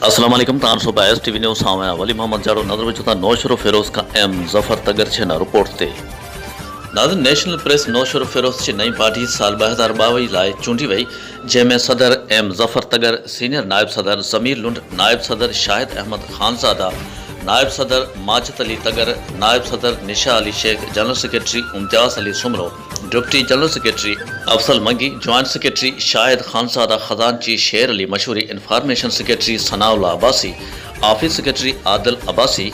अस्सलाम वालेकुम तान सुबाइस टीवी न्यूज़ सामे वली मोहम्मद जाड़ो नजर विच था नौशर फिरोज का एम जफर तगर छे रिपोर्ट ते नाज़रीन नेशनल प्रेस नौशर फिरोज जी नई पार्टी साल 2022 लाइ चूंडी वई जंहिंमें सदर एम जफर तगर सीनियर नायब सदर ज़मीर लुंड नायब सदर शाहिद अहमद खानज़ादा नायब सदर माजिद अली तगर नायब सदर Nisha Ali Shaikh general secretary Imtiaz Ali Soomro deputy general secretary Afzal Mangi joint secretary Shahid Khanzada खजानची Sher Ali Mashoori information secretary Sanaullah Abbasi office secretary Adil Abbasi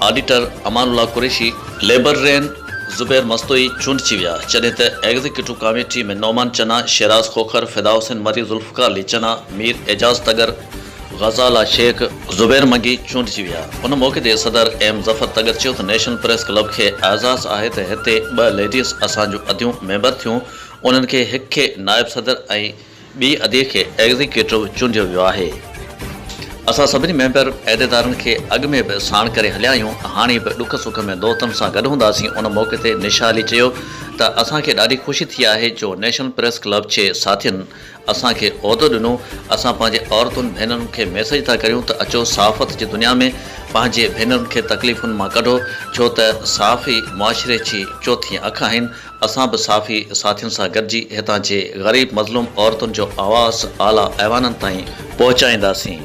auditor Amanullah Qureshi लेबररेन ज़ुबैर मस्तोई चूंडजी विया जॾहिं त एग्ज़ीक्यूटिव कमेटी में नौमान चना शराज खोखर फिदा हुसैन मरी ज़ुल्फ़कार अली चना मीर एजाज तगर गज़ाला शेख ज़ुबैर मंगी चूंडजी विया। उन मौके ते सदर एम जफर तगर चयो त नेशनल प्रेस क्लब के एज़ाज़ आहे त हिते 2 लेडीज़ असांजूं अदियूं मेंबर थियूं। उन्हनि खे हिक खे नायब सदर ऐं ॿी अधीअ खे एग्ज़ीक्यूटिव चूंडियो वियो आहे। असां सभिनी मेंबर अहदेदारनि खे अॻु में बि साण करे हलिया आहियूं, हाणे बि ॾुख सुख में दोस्तनि सां गॾु हूंदासीं। उन मौके ते निशा अली चयो त असांखे ॾाढी ख़ुशी थी आहे जो नेशनल प्रेस क्लब जे साथियुनि असांखे उहिदो ॾिनो। असां पंहिंजे औरतुनि भेनरुनि खे मैसेज था करियूं त अचो सहाफ़त जी दुनिया में पंहिंजे भेनरुनि खे तकलीफ़ुनि मां कढो, छो त साफ़ी मुआशिरे जी चौथी अख आहिनि। असां बि साफ़ी साथियुनि सां गॾिजी हितां जे ग़रीब मज़लूम औरतुनि जो आवाज़ आला ऐवाननि ताईं पहुचाईंदासीं।